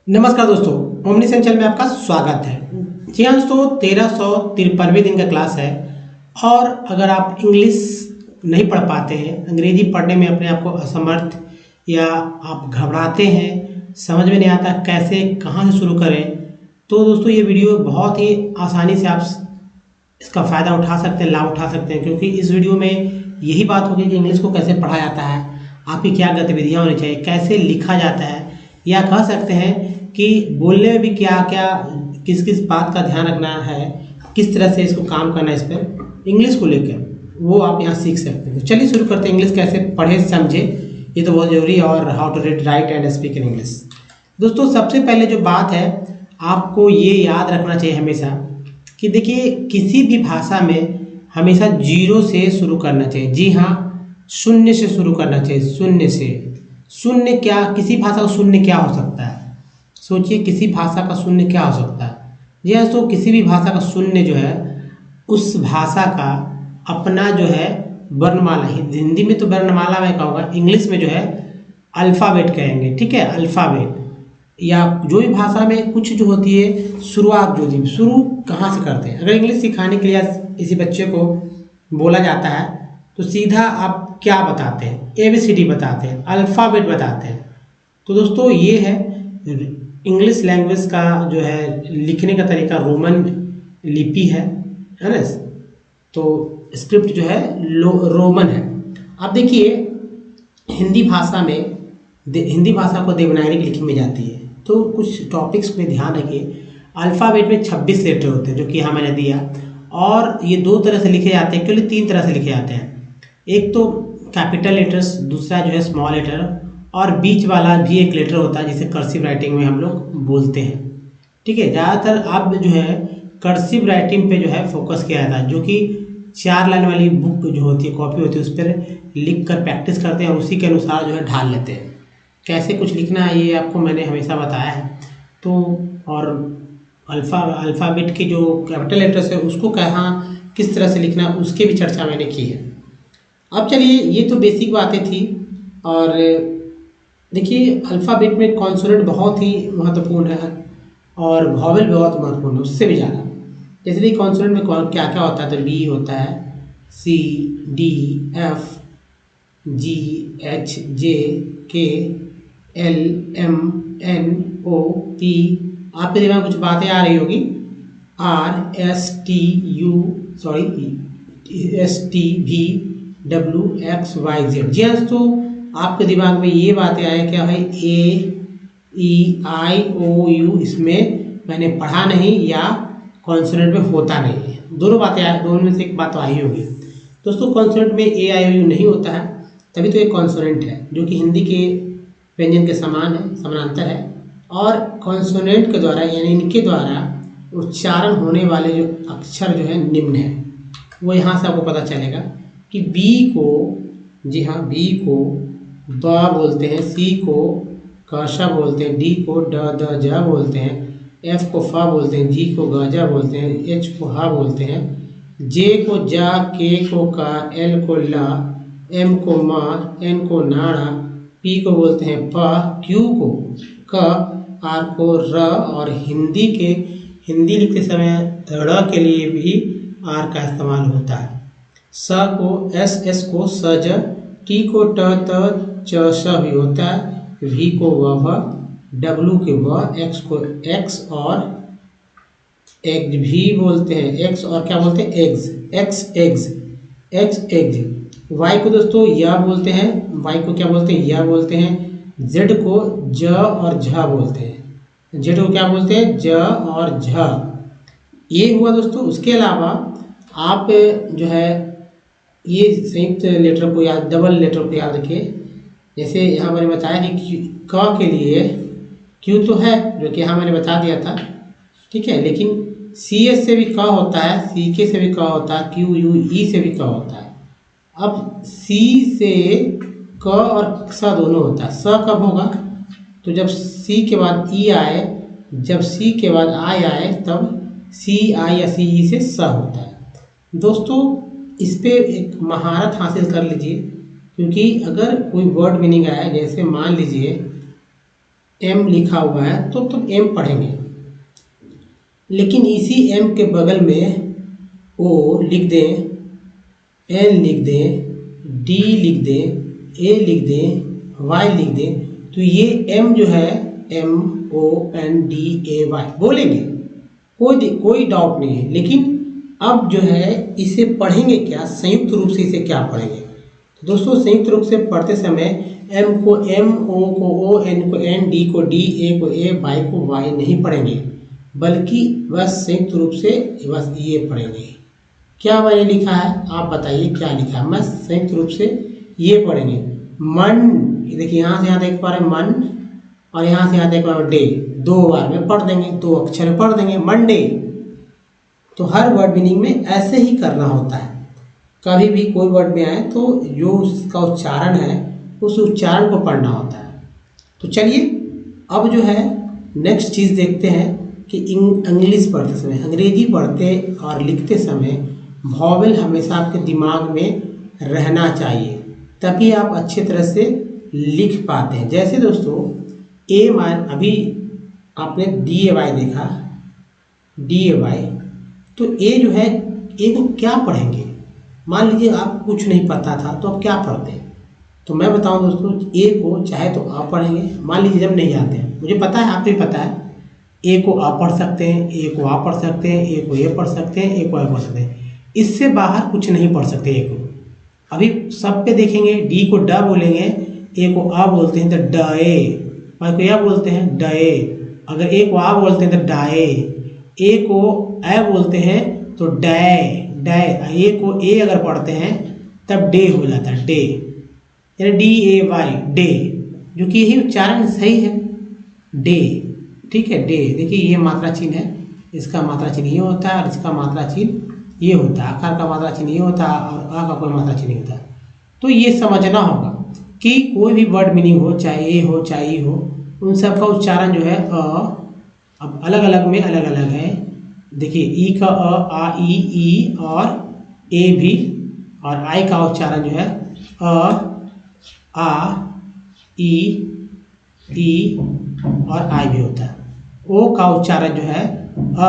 नमस्कार दोस्तों, omni channel में आपका स्वागत है। जी हाँ दोस्तों, 1353वें दिन का क्लास है। और अगर आप इंग्लिश नहीं पढ़ पाते हैं, अंग्रेजी पढ़ने में अपने आप को असमर्थ या आप घबराते हैं, समझ में नहीं आता कैसे कहाँ से शुरू करें, तो दोस्तों ये वीडियो बहुत ही आसानी से आप इसका फ़ायदा उठा सकते हैं, लाभ उठा सकते हैं। क्योंकि इस वीडियो में यही बात होगी कि इंग्लिश को कैसे पढ़ा जाता है, आपकी क्या गतिविधियाँ होनी चाहिए, कैसे लिखा जाता है, या कह सकते हैं कि बोलने में भी क्या क्या किस किस बात का ध्यान रखना है, किस तरह से इसको काम करना है, इस पर इंग्लिश को लेकर वो आप यहाँ सीख सकते हैं। तो चलिए शुरू करते हैं। इंग्लिश कैसे पढ़े समझे, ये तो बहुत ज़रूरी है। और how to read, write and speak in English. दोस्तों सबसे पहले जो बात है, आपको ये याद रखना चाहिए हमेशा कि देखिए, किसी भी भाषा में हमेशा जीरो से शुरू करना चाहिए। जी हाँ, शून्य से शुरू करना चाहिए। शून्य से। शून्य क्या, किसी भाषा का शून्य क्या हो सकता है? सोचिए, किसी भाषा का शून्य क्या हो सकता है? जी हाँ, तो किसी भी भाषा का शून्य जो है, उस भाषा का अपना जो है वर्णमाला, हिंदी में तो वर्णमाला में कहूँगा, इंग्लिश में जो है अल्फ़ाबेट कहेंगे। ठीक है, अल्फ़ाबेट। या जो भी भाषा में कुछ जो होती है शुरुआत, जो थी शुरू कहाँ से करते हैं। अगर इंग्लिश सिखाने के लिए किसी बच्चे को बोला जाता है तो सीधा आप क्या बताते हैं? ABCD बताते हैं, अल्फ़ाबेट बताते हैं। तो दोस्तों ये है इंग्लिश लैंग्वेज का जो है लिखने का तरीका, रोमन लिपि है ना। तो स्क्रिप्ट जो है रोमन है। अब देखिए, हिंदी भाषा में हिंदी भाषा को देवनागरी लिखी में जाती है। तो कुछ टॉपिक्स में ध्यान रखिए। अल्फ़ाबेट में 26 लेटर होते हैं, जो कि यहाँ मैंने दिया। और ये दो तरह से लिखे जाते हैं, एक्चुअली 3 तरह से लिखे जाते हैं। एक तो कैपिटल लेटर्स, दूसरा जो है स्मॉल लेटर, और बीच वाला भी एक लेटर होता है जिसे कर्सिव राइटिंग में हम लोग बोलते हैं। ठीक है, ज़्यादातर अब जो है कर्सिव राइटिंग पे जो है फोकस किया जाता है, जो कि 4 लाइन वाली बुक जो होती है, कॉपी होती है, उस पर लिख कर प्रैक्टिस करते हैं और उसी के अनुसार जो है ढाल लेते हैं। कैसे कुछ लिखना है ये आपको मैंने हमेशा बताया है। तो और अल्फ़ाबेट के जो कैपिटल लेटर्स है उसको कहाँ किस तरह से लिखना है उसकी भी चर्चा मैंने की है। अब चलिए, ये तो बेसिक बातें थी। और देखिए, अल्फ़ाबेट में कॉन्सोनेंट बहुत ही महत्वपूर्ण है और वॉवेल भी बहुत महत्वपूर्ण है, उससे भी ज़्यादा। जैसे कि कॉन्सोनेंट में क्या क्या होता है, तो डी होता है, C, D, F, G, H, J, K, L, M, N, O, P। आपके दिमाग में कुछ बातें आ रही होगी, R, S, T, U, S, T, V, W, X, Y, Z। जी हाँ, तो आपके दिमाग में ये बातें आए क्या है, A, E, I, O, U, इसमें मैंने पढ़ा नहीं या कॉन्सोनेंट में होता नहीं है। दोनों बातें आए, दोनों में से एक बात तो आई होगी। दोस्तों कॉन्सोनेंट में A, I, O, U नहीं होता है, तभी तो एक कॉन्सोनेंट है, जो कि हिंदी के व्यंजन के समान है, समानांतर है। और कॉन्सोनेंट के द्वारा यानी इनके द्वारा उच्चारण होने वाले जो अक्षर जो है निम्न है, वो यहाँ से आपको पता चलेगा कि B को, जी हाँ, B को ब बोलते हैं, C को क श बोलते हैं, D को ड द ज बोलते हैं, F को फ बोलते हैं, G को ग ज बोलते हैं, H को ह बोलते हैं, J को ज, K को क, L को ल, M को म, N को नाड़ा, P को बोलते हैं प, Q को क, R को र। और हिंदी लिखते समय र के लिए भी R का इस्तेमाल होता है। स को S को सज, T को ट त च श भी होता है, V को व, W के व, X को X और एग भी बोलते हैं, X और क्या बोलते हैं, एग्स, एग्स। Y को दोस्तों या बोलते हैं, Y को क्या बोलते हैं, या बोलते हैं। Z को ज और झ बोलते हैं, Z को क्या बोलते हैं, ज और झ। ये हुआ दोस्तों। उसके अलावा आप जो है ये संयुक्त लेटर को याद, डबल लेटर को याद रखिए। जैसे यहाँ मैंने बताया कि क के लिए Q तो है, जो कि यहाँ मैंने बता दिया था, ठीक है। लेकिन CS से भी क होता है, CK से भी क होता है, Q, U, E से भी क होता है। अब C से क और स दोनों होता है। स कब होगा, तो जब C के बाद E आए, जब C के बाद I आए, तब CI या CE से स होता है। दोस्तों इस पे एक महारत हासिल कर लीजिए, क्योंकि अगर कोई वर्ड मीनिंग आया, जैसे मान लीजिए एम लिखा हुआ है तो तुम एम पढ़ेंगे, लेकिन इसी एम के बगल में ओ लिख दें, एल लिख दें, डी लिख दें, ए लिख दें, वाई लिख दें, तो ये एम जो है MONDAY बोलेंगे, कोई डाउट नहीं है। लेकिन अब जो है इसे पढ़ेंगे क्या, संयुक्त रूप से इसे क्या पढ़ेंगे। तो दोस्तों संयुक्त रूप से पढ़ते समय एम को एम, ओ को ओ, एन को एन, डी को डी, ए को ए, वाई को वाई नहीं पढ़ेंगे, बल्कि बस संयुक्त रूप से बस ये पढ़ेंगे। क्या मैंने लिखा है आप बताइए, क्या लिखा है। मैं संयुक्त रूप से ये पढ़ेंगे। मन, देखिए यहाँ से यहाँ देख पा रहे हैं मन, और यहाँ से यहाँ देख पा रहे हैं डे, 2 बार में पढ़ देंगे, 2 अक्षर पढ़ देंगे मंडे। तो हर वर्ड मीनिंग में ऐसे ही करना होता है। कभी भी कोई वर्ड में आए तो जो उसका उच्चारण है उस उच्चारण को पढ़ना होता है। तो चलिए अब जो है नेक्स्ट चीज़ देखते हैं कि इंग्लिश पढ़ते समय, अंग्रेजी पढ़ते और लिखते समय वॉवेल हमेशा आपके दिमाग में रहना चाहिए, तभी आप अच्छे तरह से लिख पाते हैं। जैसे दोस्तों ए मान, अभी आपने DAY देखा, DAY, तो ए जो है, ए को क्या पढ़ेंगे। मान लीजिए आप कुछ नहीं पता था तो आप क्या पढ़ते हैं। तो मैं बताऊं दोस्तों, ए को चाहे तो आप पढ़ेंगे, मान लीजिए जब नहीं आते हैं, मुझे पता है आपको भी पता है, ए को आप पढ़ सकते हैं, ए को आप पढ़ सकते हैं, ए को ए पढ़ सकते हैं, ए को ए पढ़ सकते हैं, इससे बाहर कुछ नहीं पढ़ सकते। ए को अभी सब पे देखेंगे, डी को ड बोलेंगे, ए को आ बोलते हैं तो डए, वाई को या बोलते हैं डए, अगर ए को आ बोलते हैं तो डाए, ए को ए बोलते हैं तो डे, ए को ए अगर पढ़ते हैं तब डे हो जाता है, डे, यानी DAY डे, जो कि यही उच्चारण सही है, डे। ठीक है, डे। देखिए ये मात्रा चिन्ह है, इसका मात्रा चिन्ह ये होता है और इसका मात्रा चिन्ह ये होता है, आकार का मात्रा चिन्ह ये होता है और आ का कोई मात्रा चिन्ह नहीं होता। तो ये समझना होगा कि कोई भी वर्ड मीनिंग हो, चाहे ए हो चाहे ई हो, उन सब का उच्चारण जो है अब अलग अलग में अलग अलग है। देखिए ई का आ, ई और ए भी, और आई का उच्चारण जो है आ, ई और आई भी होता है। ओ का उच्चारण जो है आ,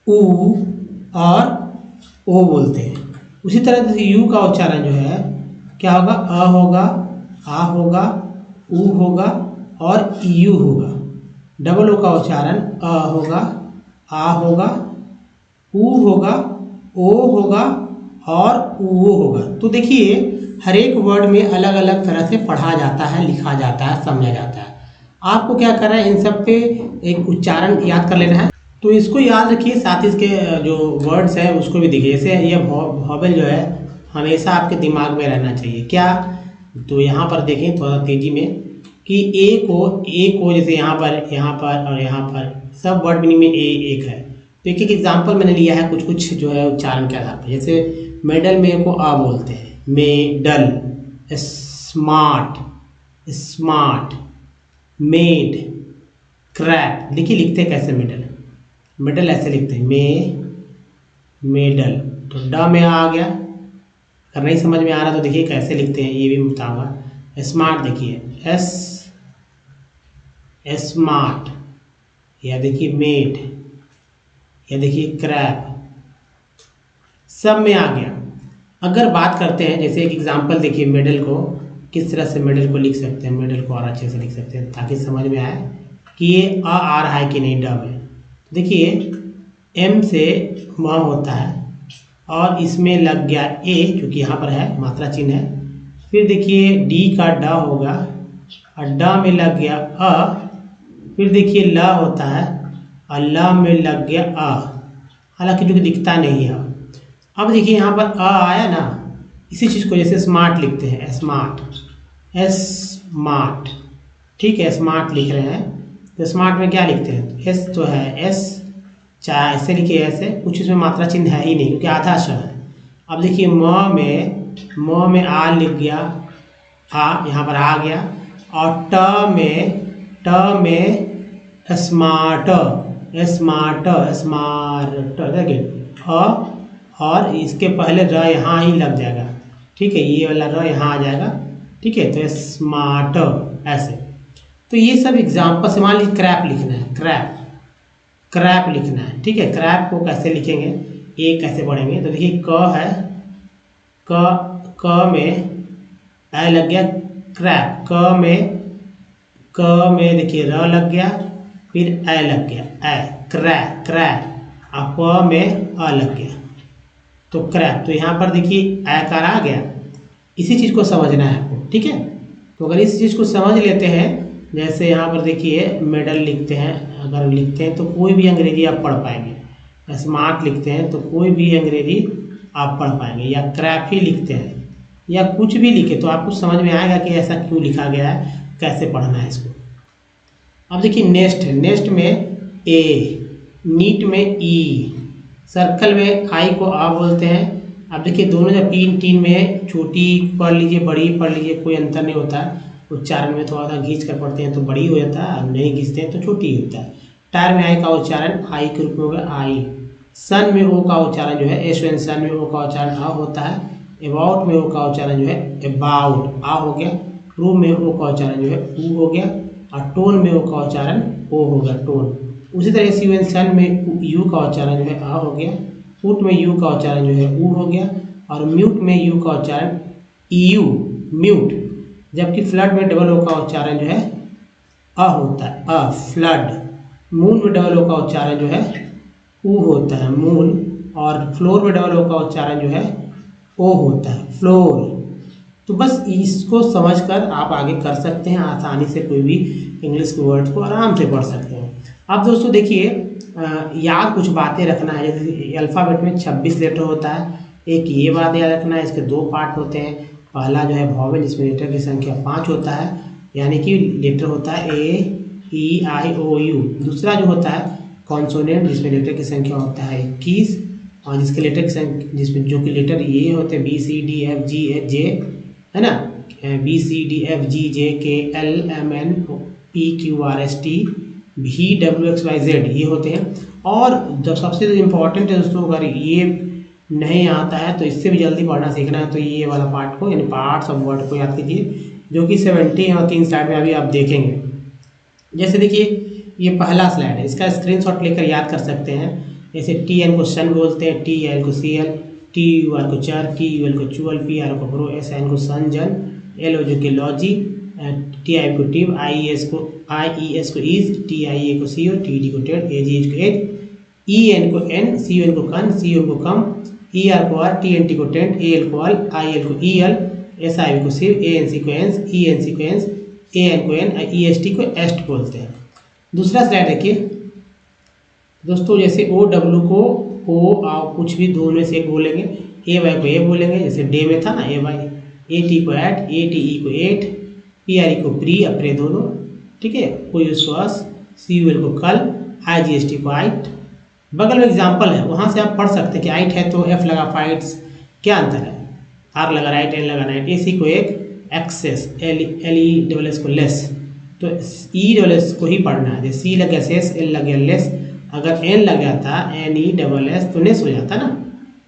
उ और ओ बोलते हैं। उसी तरह से यू का उच्चारण जो है क्या होगा, अ होगा, आ होगा, उ होगा और यू होगा। डबल ओ का उच्चारण अ होगा, आ होगा, उ होगा, ओ होगा और ऊ होगा। तो देखिए हर एक वर्ड में अलग अलग तरह से पढ़ा जाता है, लिखा जाता है, समझा जाता है। आपको क्या करना है, इन सब पे एक उच्चारण याद कर लेना है। तो इसको याद रखिए, साथ ही इसके जो वर्ड्स है उसको भी देखिए। जैसे ये वॉवेल जो है हमेशा आपके दिमाग में रहना चाहिए। क्या, तो यहाँ पर देखें थोड़ा तेजी में कि ए को जैसे यहाँ पर और यहाँ पर सब वर्ड मीनिंग में ए एक है। तो एक एग्जाम्पल मैंने लिया है कुछ जो है उच्चारण के आधार पर। जैसे मेडल में ए को आ बोलते हैं, मेडल, स्मार्ट, मेड, क्रैप। देखिए लिखते कैसे मेडल ऐसे लिखते हैं, मेडल। तो ड में आ गया, अगर नहीं समझ में आ रहा तो देखिए कैसे लिखते हैं, ये भी बताऊंगा। स्मार्ट देखिए स्मार्ट, या देखिए मेड, या देखिए क्रैप, सब में आ गया। अगर बात करते हैं, जैसे एक एग्जांपल देखिए, मेडल को किस तरह से मेडल को लिख सकते हैं, मेडल को और अच्छे से लिख सकते हैं ताकि समझ में आए कि ये आ रहा है कि नहीं ड में। देखिए एम से म होता है और इसमें लग गया ए, क्योंकि यहाँ पर है मात्रा चिन्ह है। फिर देखिए डी का ड होगा और ड में लग गया अ, फिर देखिए ल होता है और ल में लग गया अ, हालांकि जो कि दिखता नहीं है। अब देखिए यहाँ पर अ आया ना, इसी चीज़ को जैसे स्मार्ट लिखते हैं, स्मार्ट, ठीक है, स्मार्ट लिख रहे हैं तो स्मार्ट में क्या लिखते हैं, एस तो है एस, चाहे ऐसे लिखिए ऐसे, कुछ इसमें मात्रा चिन्ह है ही नहीं क्योंकि आधा श है। अब देखिए म में आ लिख गया, आ यहाँ पर आ गया, और ट में स्मार्ट देखिए, और इसके पहले र यहाँ ही लग जाएगा, ठीक है, ये वाला र यहाँ आ जाएगा ठीक है, तो स्मार्टर ऐसे। तो ये सब एग्जाम्पल से, मान लीजिए क्रैप लिखना है, क्रैप लिखना है, ठीक है। क्रैप को कैसे लिखेंगे, ए कैसे पढ़ेंगे, तो देखिए क है, क में ए लग गया क्रैप, क में देखिए र लग गया, फिर ए लग गया, ए क्रैप, और प में अ लग गया, तो क्रैप। तो यहाँ पर देखिए ए कार आ गया। इसी चीज़ को समझना है आपको, ठीक है। तो अगर इस चीज़ को समझ लेते हैं, जैसे यहाँ पर देखिए मेडल लिखते हैं, अगर लिखते हैं तो कोई भी अंग्रेजी आप पढ़ पाएंगे। स्मार्ट लिखते हैं तो कोई भी अंग्रेजी आप पढ़ पाएंगे, या क्रैप ही लिखते हैं या कुछ भी लिखे तो आपको समझ में आएगा कि ऐसा क्यों लिखा गया है, कैसे पढ़ना है इसको। अब देखिए नेस्ट है, नेस्ट में ए, नीट में ई, सर्कल में आई को आ बोलते हैं। अब देखिए दोनों जब तीन में छोटी पढ़ लीजिए, बड़ी पढ़ लीजिए, कोई अंतर नहीं होता है। उच्चारण में थोड़ा सा घींच कर पढ़ते हैं तो बड़ी हो जाता है, नहीं घींचते हैं तो छोटी होता है। टायर में आई का उच्चारण आई के रूप में होगा आई। सन में ओ का उच्चारण जो है एस, सन में ओ का उच्चारण आ होता है। अबाउट में ओ का उच्चारण जो है अबाउट आ हो गया। रूम में ओ का उच्चारण जो है ऊ हो गया, और टोन में ओ का उच्चारण ओ हो गया, टोन। उसी तरह से सन में यू का उच्चारण जो है आ हो गया, पुट में यू का उच्चारण जो है ऊ हो गया, और म्यूट में यू का उच्चारण यू, म्यूट। जबकि फ्लड में डबल ओ का उच्चारण जो है अ होता है, अ फ्लड। मून में डबल ओ का उच्चारण जो है ऊ होता है, मून। और फ्लोर में डबल ओ का उच्चारण जो है ओ होता है, फ्लोर। तो बस इसको समझकर आप आगे कर सकते हैं, आसानी से कोई भी इंग्लिश के वर्ड्स को आराम से पढ़ सकते हैं। अब दोस्तों देखिए याद कुछ बातें रखना है। जैसे अल्फ़ाबेट में 26 लेटर होता है, एक ये बात याद रखना है, इसके दो पार्ट होते हैं। पहला जो है वॉवेल, जिसमें लेटर की संख्या 5 होता है, यानी कि लेटर होता है ए, ई, आई, ओ, यू। दूसरा जो होता है कॉन्सोनेंट, जिसमें लेटर की संख्या होता है 21, और जिसके लेटर की संख्या, जिसमें जो कि लेटर ये होते हैं B, C, D, F, G, H, J, है ना, B, C, D, F, G, J, K, L, M, N, P, Q, R, S, T, V, W, X, Y, Z, ये होते हैं। और जब सबसे इम्पोर्टेंट है दोस्तों, अगर ये नहीं आता है तो इससे भी जल्दी पढ़ना सीखना है तो ये वाला पार्ट को, यानी पार्ट्स ऑफ वर्ड को याद कीजिए, जो कि 70 है और 3 स्लाइड में अभी आप देखेंगे। जैसे देखिए ये पहला स्लाइड है, इसका स्क्रीनशॉट लेकर याद कर सकते हैं। जैसे टी एन को सन बोलते हैं, टी एल को C L, T U R को चर, टी यू एल को चुअल, पी आर को प्रो, एस एन को सन जन, एल ओ जो के लॉजी, टी आई को टिव, आई ई एस को ईज, टी आई ए को सी ओ, टी डी को टेड, ए जी एच को एज, ई एन को एन, सी ओ एन को कन, सी ओ को कम, ई आर को आर, टी एन टी को टेंट, ए एल को अल, आई एल को E L, S I V को सिव, ए एन सी को एंस, ई एन सी को एंस, ए एन को एन, ई एस टी को एस्ट बोलते हैं। दूसरा स्लाइड देखिए दोस्तों, जैसे ओ डब्ल्यू को ओ आ कुछ भी दो में से एक बोलेंगे, ए वाई को ए बोलेंगे, जैसे डे में था ना ए वाई, ए टी को एट, ए टी ई को एट, पी आर ई को प्री, अपने दोनों, ठीक है, कोई श्वास, सी यू एल को कल, आई जी एस टी को आइट। बगल में एग्जाम्पल है, वहाँ से आप पढ़ सकते हैं कि आइट है तो एफ लगा फाइट्स, क्या अंतर है, आर लगा राइट, एन लगा नाइट, ए सी को एक, access, L E double S को लेस, तो ई डबल एस को ही पढ़ना है। जैसे सी लग गया सेस, एल लग गया लेस, अगर एन लग जाता एन ई डबल एस तो नेस हो जाता ना,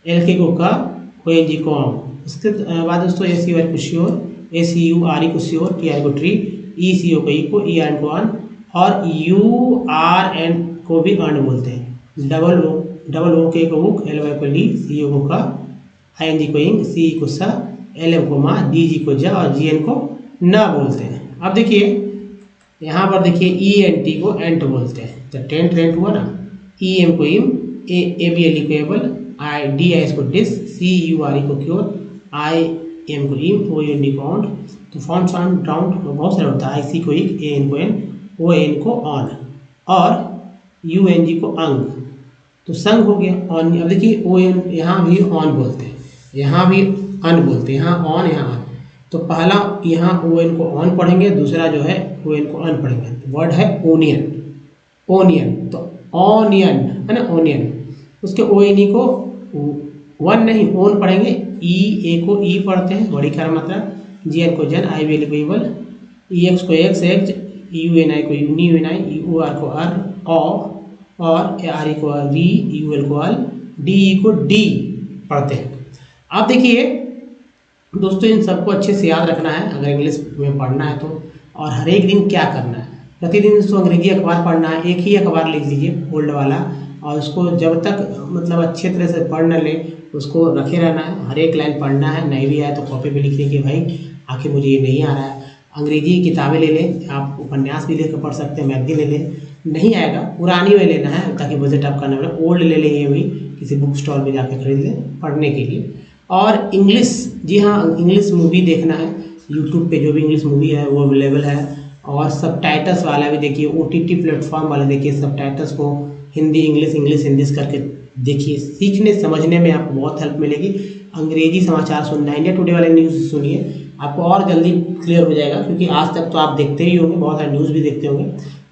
एल के को का, ओ एन जी को ऑम। उसके बाद दोस्तों ए सी आर को sure, A C U R E को श्योर, टी आर को ट्री, ई सी ओ को ई को, ई आर को ऑन, और यू आर एन को भी अर्न बोलते हैं। डबल ओ के को उक, एल वाई को ली, सी ओ को का, आई एन जी को इंग, सी को सा, एल एम को माँ, डी जी को जा, और जी एन को ना बोलते हैं। अब देखिए यहाँ पर देखिए ई एन टी को एंट बोलते हैं, तो टेंट रेंट हुआ ना, ई एम को इम, ए बी एल ई को able, I D I S को dis, C U R E को क्योर, आई एम को इम, ओ एन डी को ऑन। तो फॉन्ट साउंड राउंड बहुत सारा होता है, आई सी को इक, ए एन को एन, ओ एन को ऑन, और यू एन जी को अंग, तो संग हो गया ऑन। अब देखिए ओ एन यहाँ भी ऑन बोलते हैं, यहाँ भी अन बोलते हैं, यहाँ ऑन यहाँ अन। तो पहला यहाँ ओ एन को ऑन पढ़ेंगे, दूसरा जो है ओ एन को अन पढ़ेंगे। तो वर्ड है ओनियन, ओनियन, तो ऑनियन है ना, ओनियन। उसके ओ एन ई को वन नहीं ओन पढ़ेंगे, ई ए को ई पढ़ते हैं, बड़ी खरा मात्रा, जी एन को जन, आई वी एल को ईवल, ई एक्स को X X, U N I को यूनी एन आई, यू आर को आर ऑ, और आर ई को री, यू एल को अल, डी ई को डी पढ़ते हैं। अब देखिए दोस्तों इन सबको अच्छे से याद रखना है अगर इंग्लिश में पढ़ना है तो। और हर एक दिन क्या करना है, प्रतिदिन दोस्तों अंग्रेजी अखबार पढ़ना है। एक ही अखबार लिख लीजिए ओल्ड वाला, और उसको जब तक मतलब अच्छे तरह से पढ़ न ले उसको रखे रहना है। हर एक लाइन पढ़ना है, नहीं भी आए तो कॉपी पे लिखने की भाई आखिर मुझे ये नहीं आ रहा है। अंग्रेजी की किताबें ले लें, आप उपन्यास भी लेकर पढ़ सकते हैं, मैगजीन ले लें। नहीं आएगा पुरानी में लेना है ताकि बजट आपका न बने, ओल्ड ले लें, ये भी किसी बुक स्टॉल में जाकर खरीद लें पढ़ने के लिए। और इंग्लिश, जी हाँ इंग्लिश मूवी देखना है, यूट्यूब पे जो भी इंग्लिश मूवी है वो अवेलेबल है। और सबटाइटल्स वाला भी देखिए, ओटीटी प्लेटफॉर्म वाला देखिए, सबटाइटल्स को हिंदी इंग्लिश इंग्लिश हिंदी करके देखिए, सीखने समझने में आपको बहुत हेल्प मिलेगी। अंग्रेजी समाचार सुनना है, इंडिया टुडे वाले न्यूज़ सुनिए, आपको और जल्दी क्लियर हो जाएगा, क्योंकि आज तक तो आप देखते ही होंगे, बहुत सारे न्यूज़ भी देखते होंगे।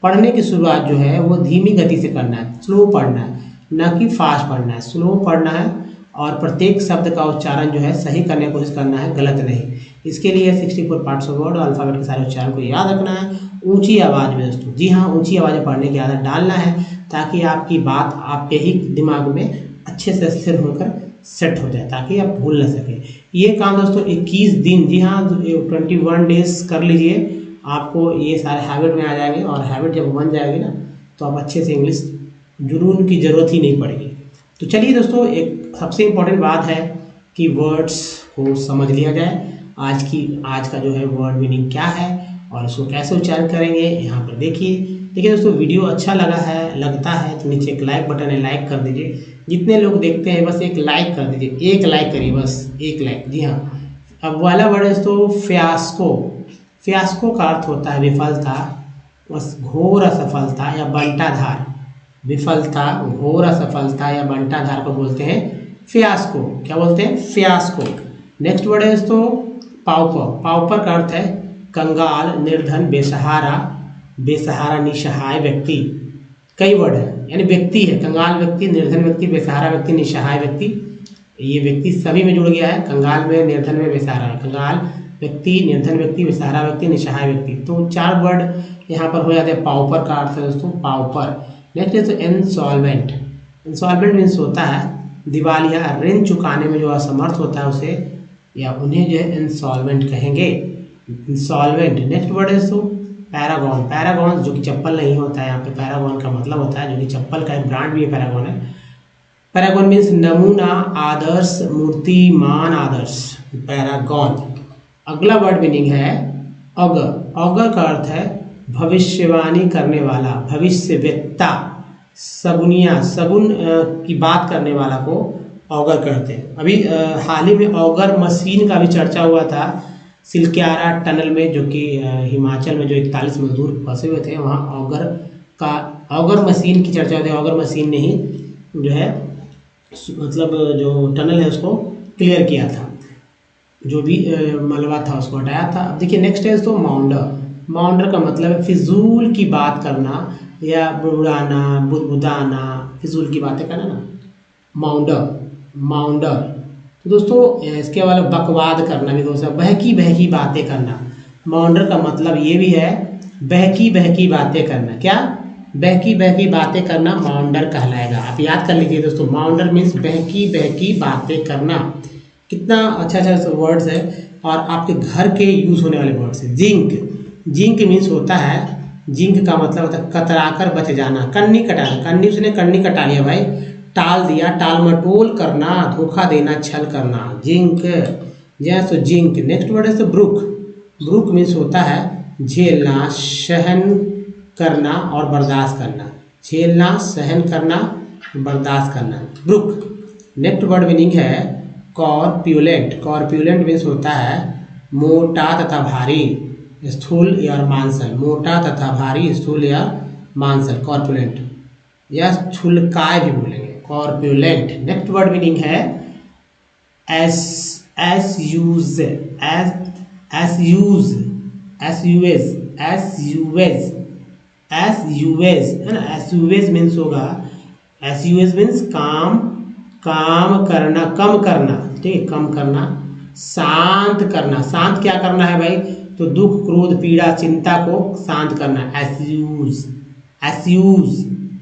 पढ़ने की शुरुआत जो है वो धीमी गति से करना है, स्लो पढ़ना है, ना कि फास्ट पढ़ना है, स्लो पढ़ना है। और प्रत्येक शब्द का उच्चारण जो है सही करने की कोशिश करना है, गलत नहीं। इसके लिए 64 पार्ट्स ऑफ वर्ड और अल्फ़ाबेट के सारे उच्चारण को याद रखना है। ऊंची आवाज़ में दोस्तों, जी हाँ ऊंची आवाज़ में पढ़ने की आदत डालना है, ताकि आपकी बात आपके ही दिमाग में अच्छे से स्थिर होकर सेट हो जाए, ताकि आप भूल न सकें। ये काम दोस्तों 21 दिन, जी हाँ 21 डेज कर लीजिए, आपको ये सारे हैबिट में आ जाएंगे। और हैबिट जब बन जाएगी ना तो आप अच्छे से इंग्लिश जुनून की ज़रूरत ही नहीं पड़ेगी। तो चलिए दोस्तों, एक सबसे इम्पोर्टेंट बात है कि वर्ड्स को समझ लिया जाए। आज का जो है वर्ड मीनिंग क्या है और उसको कैसे उच्चारण करेंगे, यहाँ पर देखिए दोस्तों। वीडियो अच्छा लगता है तो नीचे एक लाइक बटन है, लाइक कर दीजिए। जितने लोग देखते हैं बस एक लाइक कर दीजिए, एक लाइक करिए, बस एक लाइक, जी हाँ। अब वाला वर्ड है दोस्तों फियास्को। फियास्को का अर्थ होता है विफलता, बस घोर असफलता या बंटाधार। विफलता, घोर असफलता या बंटाधार को बोलते हैं फियास्को। क्या बोलते हैं? फियास्को। नेक्स्ट वर्ड है दोस्तों पाउपर। पाउपर का अर्थ है कंगाल, निर्धन, बेसहारा निसहाय व्यक्ति। कई वर्ड है, यानी व्यक्ति है, कंगाल व्यक्ति, निर्धन व्यक्ति, बेसहारा व्यक्ति, निसहाय व्यक्ति। ये व्यक्ति सभी में जुड़ गया है, कंगाल में, निर्धन में, बेसहारा में। कंगाल व्यक्ति, निर्धन व्यक्ति, बेसहारा व्यक्ति, निसहाय व्यक्ति। तो 4 वर्ड यहाँ पर हो जाते हैं। पाउपर का अर्थ है दोस्तों पाउपर। नेक्स्ट है तो इंसॉल्वेंट। इंसॉल्वेंट मीन्स होता है दिवालिया, ऋण चुकाने में जो असमर्थ होता है उसे या उन्हें जो है इंसॉल्वेंट कहेंगे, इंसॉल्वेंट। नेक्स्ट वर्ड है दोस्तों पैरागॉन। पैरागॉन जो कि चप्पल नहीं होता है, यहाँ पे पैरागॉन का मतलब होता है जो कि चप्पल का एक ब्रांड भी है, पैरागॉन है। पैरागॉन मीन्स नमूना, आदर्श, मूर्तिमान आदर्श, पैरागॉन। अगला वर्ड मीनिंग है ऑगर। ऑगर का अर्थ है भविष्यवाणी करने वाला, भविष्यवेत्ता, सगुनिया, सगुन की बात करने वाला को ऑगर कहते हैं। अभी हाल ही में ऑगर मशीन का भी चर्चा हुआ था सिलक्यारा टनल में, जो कि हिमाचल में जो 41 मजदूर फंसे हुए थे, वहाँ ऑगर मशीन की चर्चा होती है। ऑगर मशीन ने ही जो है मतलब जो टनल है उसको क्लियर किया था, जो भी मलबा था उसको हटाया था। अब देखिए नेक्स्ट है दोस्तों माउंडर। माउंडर का मतलब है फिजूल की बात करना या बुड़ाना, बुदबुदाना, फिजूल की बातें करना ना, माउंडर। तो दोस्तों इसके वाले बकवाद करना भी दोस्तों, बहकी बातें करना। माउंडर का मतलब ये भी है बहकी बातें करना। क्या? बहकी बातें करना माउंडर कहलाएगा। आप याद कर लीजिए दोस्तों, माउंडर मीन्स बहकी बातें करना। कितना अच्छा वर्ड्स है और आपके घर के यूज होने वाले वर्ड्स है। जिंक मीन्स होता है, जिंक का मतलब होता है कतराकर बच जाना, कन्नी कटाना। कन्नी उसने कन्नी कटा लिया भाई, टाल दिया, टाल मटोल करना, धोखा देना, छल करना, जिंक। जैसे जिंक। नेक्स्ट वर्ड है तो ब्रुक। ब्रुक मीन्स होता है झेलना, सहन करना और बर्दाश्त करना। झेलना, सहन करना, बर्दाश्त करना, ब्रुक। नेक्स्ट वर्ड मीनिंग है कॉर्प्यूलेंट। कॉर्प्यूलेंट मीन्स होता है मोटा तथा भारी, स्थूल या मांसल। मोटा तथा भारी, स्थूल या मांसल, कॉर्प्यूलेंट या छुलकाय भी बोलेंगे, कॉर्प्यूलेंट। नेक्स्ट वर्ड मीनिंग है है ना। एसयूएज मीन्स होगा, एसयूएज मीन्स काम करना, कम करना, ठीक है, कम करना। शांत करना, शांत क्या करना है भाई? तो दुख, क्रोध, पीड़ा, चिंता को शांत करना, एसयूज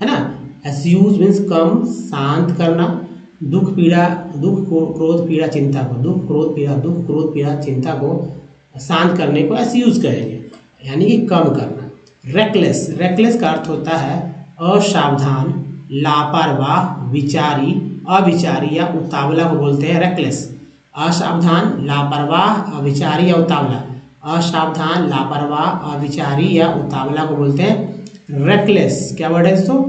है ना। एसयूज मीन्स कम, शांत करना। दुख पीड़ा, दुख को क्रोध पीड़ा चिंता को, दुख क्रोध पीड़ा चिंता को शांत करने को ऐसे यूज करेंगे, यानी कि कम करना। रेकलेस, रेकलेस का अर्थ होता है असावधान, लापरवाह, विचारी, अविचारी या उतावला को बोलते हैं रेकलेस। असावधान, लापरवाह, अविचारी या उतावला, असावधान, लापरवाह, अविचारी या उतावला को बोलते हैं रेकलेस। क्या वर्ड है दोस्तों?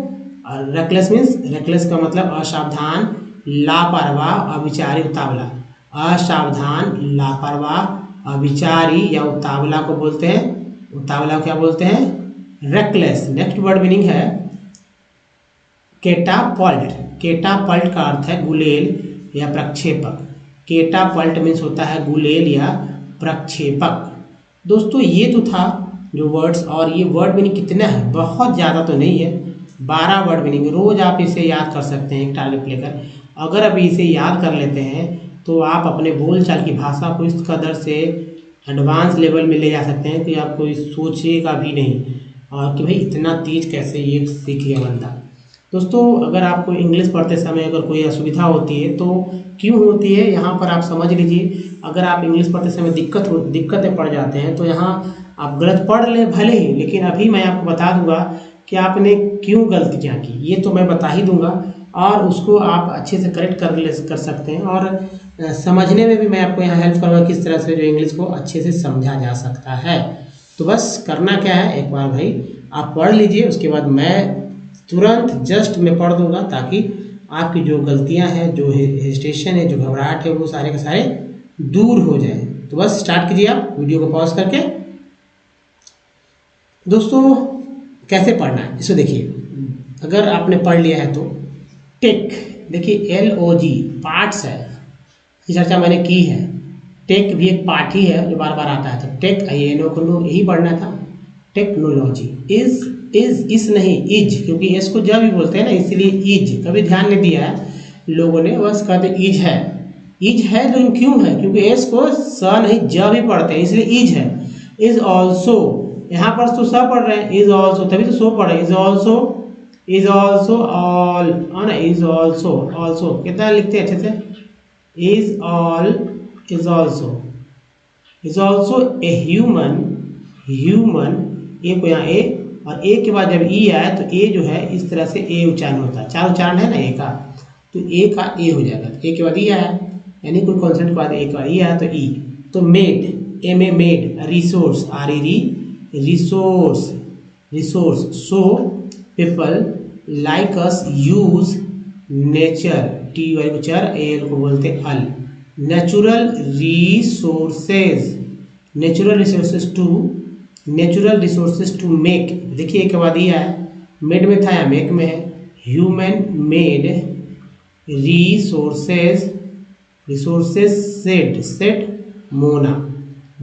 रेकलेस मीन्स, रेकलेस का मतलब असावधान, लापरवाह, अविचारी, उतावला। असावधान, लापरवाह, अविचारी या उतावला को बोलते हैं, उतावला क्या बोलते हैं? रेकलेस। नेक्स्ट वर्ड मीनिंग है कैटापल्ट। कैटापल्ट का अर्थ है गुलेल या प्रक्षेपक। कैटापल्ट मीन्स होता है गुलेल या प्रक्षेपक। दोस्तों ये तो था जो वर्ड्स, और ये वर्ड मीनिंग कितना है, बहुत ज़्यादा तो नहीं है, 12 वर्ड मीनिंग। रोज़ आप इसे याद कर सकते हैं एक टारगेट लेकर। अगर अभी इसे याद कर लेते हैं तो आप अपने बोलचाल की भाषा को इस कदर से एडवांस लेवल में ले जा सकते हैं कि आप कोई सोचेगा भी नहीं और कि भाई इतना तेज कैसे ये सीख लिया बंदा। दोस्तों अगर आपको इंग्लिश पढ़ते समय अगर कोई असुविधा होती है तो क्यों होती है, यहाँ पर आप समझ लीजिए। अगर आप इंग्लिश पढ़ते समय दिक्कतें पड़ जाते हैं तो यहाँ आप गलत पढ़ ले भले ही, लेकिन अभी मैं आपको बता दूंगा कि आपने क्यों गलतियाँ की, ये तो मैं बता ही दूंगा, और उसको आप अच्छे से करेक्ट कर सकते हैं। और समझने में भी मैं आपको यहाँ हेल्प करूँगा किस तरह से जो इंग्लिश को अच्छे से समझा जा सकता है। तो बस करना क्या है, एक बार भाई आप पढ़ लीजिए, उसके बाद मैं तुरंत जस्ट मैं पढ़ दूंगा ताकि आपकी जो गलतियां हैं, जो हेजिटेशन है, जो घबराहट है, वो सारे के सारे दूर हो जाए। तो बस स्टार्ट कीजिए आप वीडियो को पॉज करके। दोस्तों कैसे पढ़ना है इसको देखिए। अगर आपने पढ़ लिया है तो टेक, देखिए LOG पार्ट्स है, ये चर्चा मैंने की है। टेक भी एक पार्ट ही है जो बार बार आता है, तो टेक INO को यही पढ़ना था। टेक्नोलॉजी, इज नहीं इज, क्योंकि एस को जब भी बोलते हैं ना, इसलिए इज कभी ध्यान नहीं दिया है लोगों ने, बस कहते इज है। इज है लेकिन क्यों है, क्योंकि एस को स नहीं ज भी पढ़ते हैं, इसलिए इज है। इज ऑल्सो, यहाँ पर तो स पढ़ रहे हैं, इज ऑल्सो तभी तो सो पढ़े। इज ऑल्सो ऑल, है ना, इज ऑल्सो, ऑल्सो कितना लिखते हैं अच्छे से, इज ऑल्सो ए ह्यूमन, ए को यहाँ ए, और ए के बाद जब ई आए तो ए जो है इस तरह से ए उच्चारण होता है। 4 उच्चारण है ना ए का, तो ए का ए हो जाएगा। तो ए के बाद ई आया, यानी कोई कॉन्सेप्ट के बाद ए का ई आया तो ई। तो made, MA made, resource, RED resource. So people like us use nature, TY को चर, AL को बोलते अल। नेचुरल रिसोर्सेज टू मेक, देखिए एक बाद ये है, मेड में था या मेक में है। Human made resources said Mona.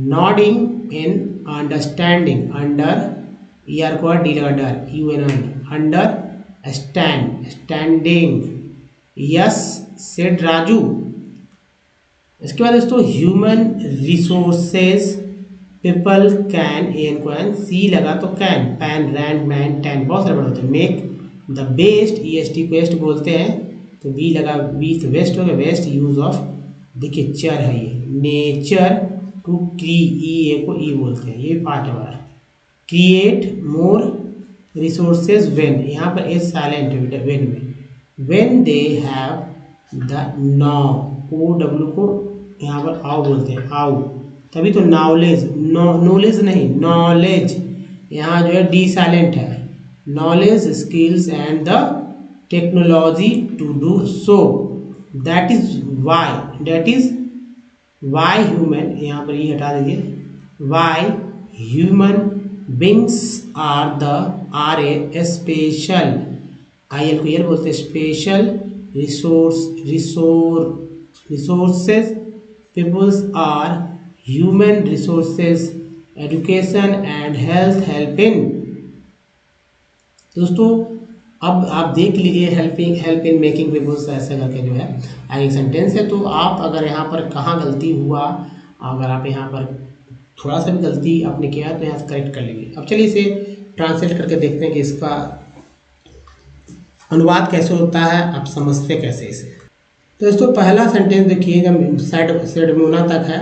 Nodding in understanding, under ER को डी लगा डर, UNI understanding. Yes said Raju. इसके बाद दोस्तों human resources people can, AN को एन, सी लगा तो can, pan, rand, man, tan, बहुत सारे वर्ड होते हैं। मेक द बेस्ट, EST को वेस्ट बोलते हैं, तो बी लगा, बी तो वेस्ट हो गया, वेस्ट यूज ऑफ, देखिए चर है ये, नेचर टू EA को ई बोलते हैं, ये पार्ट है हमारा। क्रिएट मोर रिसोर्सेज व्हेन, यहाँ पर एस साइलेंट है व्हेन में, when they have the now, OW को यहाँ पर आओ बोलते हैं, आओ, तभी तो नॉलेज, नॉलेज नहीं नॉलेज, यहाँ जो है डी साइलेंट है। Knowledge, skills and the technology to do so, that is why human, यहाँ पर ये हटा दीजिए, why human beings are the RA special, IL को ये बोलते हैं special resources, peoples are human resources, education and help in. दोस्तों अब आप देख लीजिए हेल्प इन मेकिंग पीपल्स, ऐसा करके जो है आगे सेंटेंस है। तो आप अगर यहाँ पर कहाँ गलती हुआ, अगर आप यहाँ पर थोड़ा सा भी गलती आपने किया तो यहाँ से करेक्ट कर लेंगे। अब चलिए इसे ट्रांसलेट करके देखते हैं कि इसका अनुवाद कैसे होता है, आप समझते कैसे इसे। तो दोस्तों पहला सेंटेंस देखिए, जब सेडमोना तक है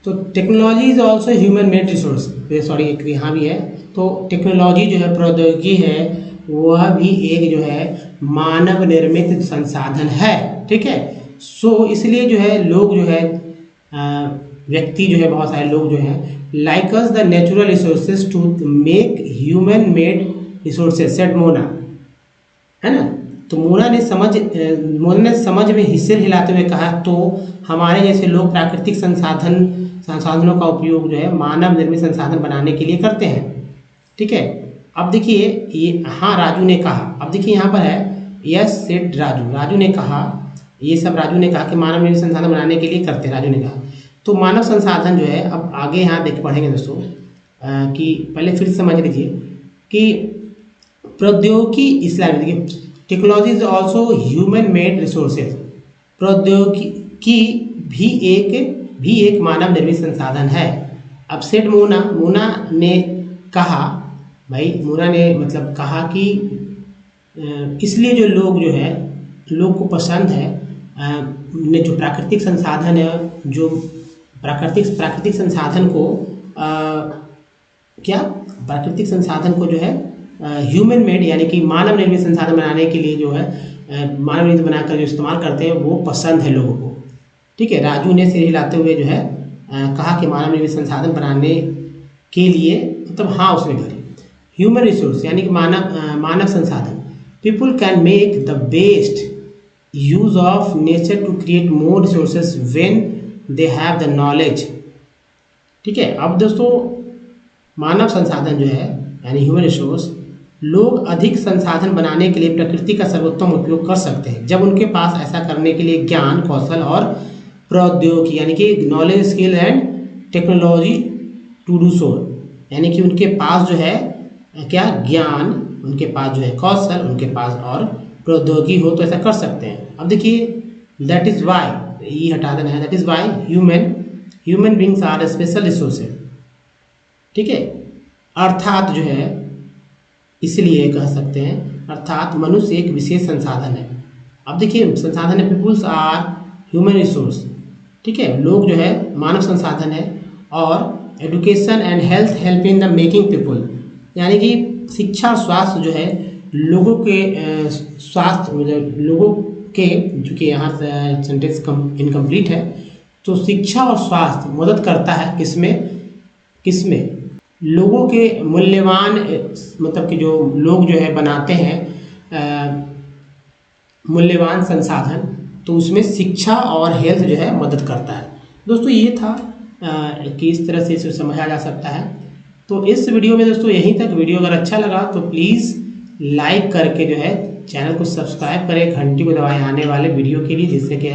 तो technology is also human made resource, sorry एक यहाँ भी है, तो टेक्नोलॉजी जो है, प्रौद्योगिकी है, वह भी एक जो है मानव निर्मित संसाधन है। ठीक है, सो इसलिए जो है लोग जो है व्यक्ति जो है, बहुत सारे लोग जो हैं, like us the natural resources to make human made resources, said Mona, है ना। तो मोना ने समझ में हिस्से हिलाते हुए कहा, तो हमारे जैसे लोग प्राकृतिक संसाधनों का उपयोग जो है मानव निर्मित संसाधन बनाने के लिए करते हैं। ठीक है, अब देखिए ये, हाँ राजू ने कहा, अब देखिए यहाँ पर है यस सेड राजू ने कहा, ये सब राजू ने कहा कि मानव निर्मित संसाधन बनाने के लिए करते हैं, राजू ने कहा। तो मानव संसाधन जो है, अब आगे यहाँ देख पढ़ेंगे दोस्तों कि पहले फिर समझ लीजिए कि प्रौद्योगिकी इस्लाम, देखिए technology is also human made resources, प्रौद्योगिकी भी एक मानव निर्मित संसाधन है। अब सेड मोना ने कहा, भाई मोना ने मतलब कहा कि इसलिए जो लोग जो है, लोग को पसंद है ने जो प्राकृतिक संसाधन है, जो प्राकृतिक संसाधन को प्राकृतिक संसाधन को जो है ह्यूमन मेड यानी कि मानव निर्मित संसाधन बनाने के लिए जो है मानव निर्मित बनाकर जो इस्तेमाल करते हैं वो पसंद है लोगों को। ठीक है, राजू ने सिर हिलाते हुए जो है कहा कि मानव निर्मित संसाधन बनाने के लिए, मतलब हाँ उसने करी। ह्यूमन रिसोर्स यानी कि मानव संसाधन, people can make the best use of nature to create more resources when they have the knowledge. ठीक है, अब दोस्तों मानव संसाधन जो है यानी ह्यूमन रिसोर्स, लोग अधिक संसाधन बनाने के लिए प्रकृति का सर्वोत्तम उपयोग कर सकते हैं जब उनके पास ऐसा करने के लिए ज्ञान, कौशल और प्रौद्योगिकी यानी कि knowledge, skill and technology to do so, यानी कि उनके पास जो है क्या ज्ञान, उनके पास जो है कौशल, उनके पास और प्रौद्योगिकी हो तो ऐसा कर सकते हैं। अब देखिए दैट इज वाई, ये हटा देना है, that is why human beings are special resources. ठीक है, अर्थात जो है इसलिए कह सकते हैं, अर्थात मनुष्य एक विशेष संसाधन है। अब देखिए संसाधन है, पीपुल्स आर ह्यूमन रिसोर्स। ठीक है, लोग जो है मानव संसाधन है, और education and health help in the making people, यानी कि शिक्षा और स्वास्थ्य जो है लोगों के स्वास्थ्य, लोगों के, जो कि यहाँ सेंटेंस इनकम्प्लीट है, तो शिक्षा और स्वास्थ्य मदद करता है किसमें लोगों के मूल्यवान, मतलब कि जो लोग जो है बनाते हैं मूल्यवान संसाधन, तो उसमें शिक्षा और हेल्थ जो है मदद करता है। दोस्तों ये था कि इस तरह से इसे समझा जा सकता है। तो इस वीडियो में दोस्तों यहीं तक। वीडियो अगर अच्छा लगा तो प्लीज़ लाइक करके जो है चैनल को सब्सक्राइब करें, घंटी को दबाएं आने वाले वीडियो के लिए, जिससे कि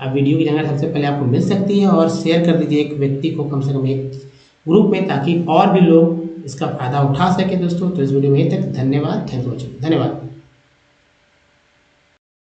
वीडियो की जानकारी सबसे पहले आपको मिल सकती है। और शेयर कर दीजिए एक व्यक्ति को, कम से कम एक ग्रुप में, ताकि और भी लोग इसका फ़ायदा उठा सके दोस्तों। तो इस वीडियो में यहीं तक। धन्यवाद, थैंक्स फॉर वॉचिंग, धन्यवाद।